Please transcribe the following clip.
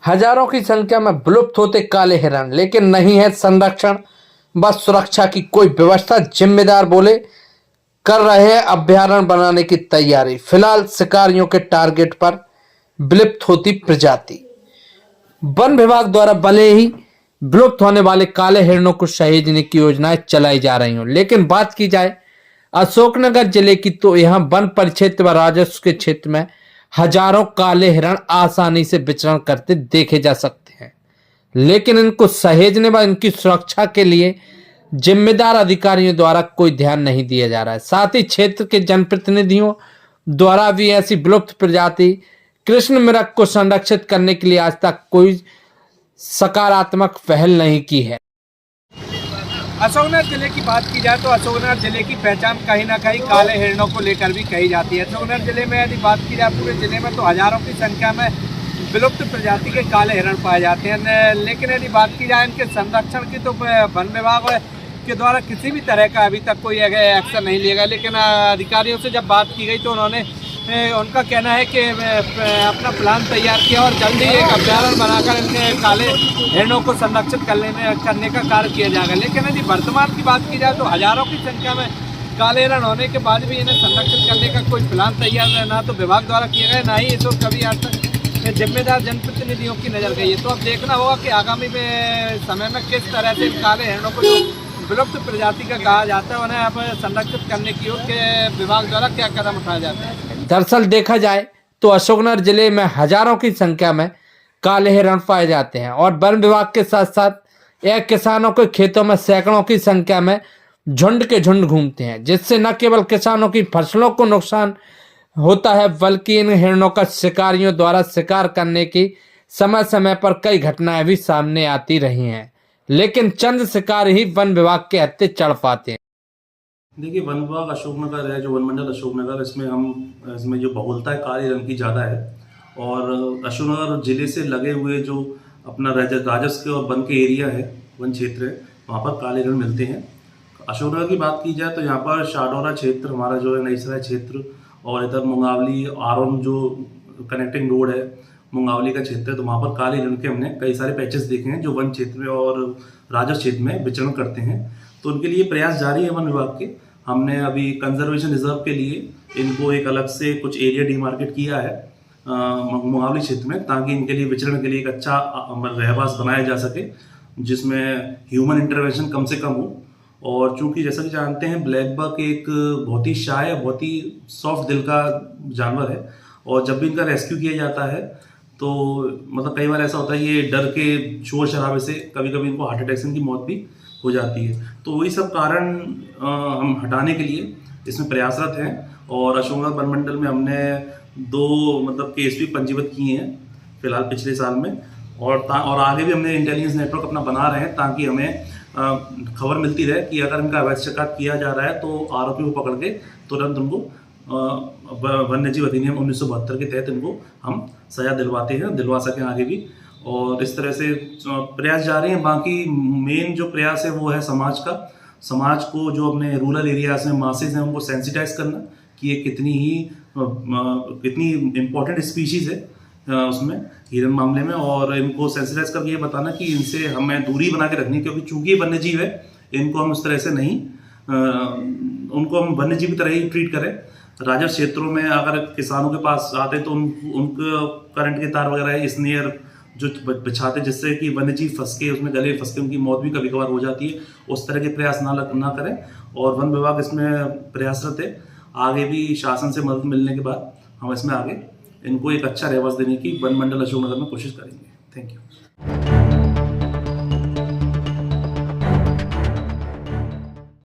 हजारों की संख्या में विलुप्त होते काले हिरण, लेकिन नहीं है संरक्षण व सुरक्षा की कोई व्यवस्था। जिम्मेदार बोले कर रहे हैं अभ्यारण्य बनाने की तैयारी। फिलहाल शिकारियों के टारगेट पर विलुप्त होती प्रजाति। वन विभाग द्वारा भले ही विलुप्त होने वाले काले हिरणों को सहेजने की योजनाएं चलाई जा रही हो, लेकिन बात की जाए अशोकनगर जिले की तो यहां वन परिक्षेत्र व राजस्व के क्षेत्र में हजारों काले हिरण आसानी से विचरण करते देखे जा सकते हैं, लेकिन इनको सहेजने व इनकी सुरक्षा के लिए जिम्मेदार अधिकारियों द्वारा कोई ध्यान नहीं दिया जा रहा है। साथ ही क्षेत्र के जनप्रतिनिधियों द्वारा भी ऐसी विलुप्त प्रजाति कृष्ण मृग को संरक्षित करने के लिए आज तक कोई सकारात्मक पहल नहीं की है। अशोकनगर जिले की बात की जाए तो अशोकनगर जिले की पहचान कहीं ना कहीं काले हिरणों को लेकर भी कही जाती है। अशोकनगर जिले में यदि बात की जाए पूरे जिले में तो हजारों की संख्या में विलुप्त प्रजाति के काले हिरण पाए जाते हैं, लेकिन यदि बात की जाए इनके संरक्षण की तो वन विभाग के द्वारा किसी भी तरह का अभी तक कोई एक्शन नहीं लिया गया। लेकिन अधिकारियों से जब बात की गई तो उनका कहना है कि अपना प्लान तैयार किया और जल्दी एक अभ्यारण्य बनाकर इनके काले हिरणों को संरक्षित करने का कार्य किया जाएगा। लेकिन यदि वर्तमान की बात की जाए तो हजारों की संख्या में काले हिरण होने के बाद भी इन्हें संरक्षित करने का कोई प्लान तैयार ना तो विभाग द्वारा किया गया, ना ही इस वक्त कभी आज तक जिम्मेदार जनप्रतिनिधियों की नजर गई है। तो अब देखना होगा कि आगामी समय में किस तरह से काले हिरणों को जो विलुप्त प्रजाति का कहा जाता है उन्हें अब संरक्षित करने की ओर के विभाग द्वारा क्या कदम उठाया जाता है। दरअसल देखा जाए तो अशोकनगर जिले में हजारों की संख्या में काले हिरण पाए जाते हैं और वन विभाग के साथ साथ यह किसानों के खेतों में सैकड़ों की संख्या में झुंड के झुंड घूमते हैं, जिससे न केवल किसानों की फसलों को नुकसान होता है बल्कि इन हिरणों का शिकारियों द्वारा शिकार करने की समय समय पर कई घटनाएं भी सामने आती रही हैं, लेकिन चंद शिकार ही वन विभाग के हत्थे चढ़ पाते हैं। देखिए, वन विभाग अशोकनगर है जो वन मंडल अशोकनगर, इसमें जो बहुलता है काले हिरण की ज़्यादा है और अशोकनगर जिले से लगे हुए जो अपना राजस्व और वन के एरिया है, वन क्षेत्र है, वहाँ पर काले हिरण मिलते हैं। अशोकनगर की बात की जाए तो यहाँ पर शाडोरा क्षेत्र हमारा जो है, नईसराय क्षेत्र और इधर मुंगावली आरोन जो कनेक्टिंग रोड है मुंगावली का क्षेत्र है, तो वहाँ पर काले हिरण के हमने कई सारे पैचेस देखे हैं जो वन क्षेत्र में और राजस्व क्षेत्र में विचरण करते हैं। तो उनके लिए प्रयास जारी है वन विभाग के। हमने अभी कंजर्वेशन रिजर्व के लिए इनको एक अलग से कुछ एरिया डिमार्केट किया है मुंगावली क्षेत्र में, ताकि इनके लिए विचरण के लिए एक अच्छा रहवास बनाया जा सके जिसमें ह्यूमन इंटरवेंशन कम से कम हो। और चूंकि जैसा कि जानते हैं ब्लैक बक एक बहुत ही शाय, बहुत ही सॉफ्ट दिल का जानवर है और जब भी इनका रेस्क्यू किया जाता है तो मतलब कई बार ऐसा होता है ये डर के शोर शराबे से कभी कभी इनको हार्ट अटैक से इनकी मौत भी हो जाती है। तो वही सब कारण हम हटाने के लिए इसमें प्रयासरत हैं और अशोकनगर वन मंडल में हमने 2 केस भी पंजीबद्ध किए हैं फिलहाल पिछले साल में और आगे भी हमने इंटेलिजेंस नेटवर्क अपना बना रहे हैं ताकि हमें खबर मिलती रहे कि अगर इनका अवैध शिकार किया जा रहा है तो आरोपी को पकड़ के तुरंत उनको वन्य जीव अधिनियम 1972 के तहत इनको हम सजा दिलवा सकें आगे भी। और इस तरह से प्रयास जारी हैं। बाकी मेन जो प्रयास है वो है समाज को जो अपने रूरल एरियाज में मासेज हैं उनको सेंसिटाइज करना कि ये कितनी इम्पोर्टेंट स्पीशीज़ है उसमें हिरन मामले में, और इनको सेंसिटाइज करके ये बताना कि इनसे हमें दूरी बना के रखनी, क्योंकि चूंकि ये वन्य जीव है इनको हम उस तरह से नहीं उनको हम वन्य जीव की तरह ही ट्रीट करें। राजस्व क्षेत्रों में अगर किसानों के पास आते तो उनको करंट के तार वगैरह स्नेयर जो बिछाते जिससे कि वन्य जीव फंस के उसमें गले फंस के उनकी मौत भी कभी कभार हो जाती है, उस तरह के प्रयास ना करें। और वन विभाग इसमें प्रयासरत है। आगे भी शासन से मदद मिलने के बाद हम इसमें आगे इनको एक अच्छा रहवास देने की वन मंडल अशोकनगर में कोशिश करेंगे। Thank you.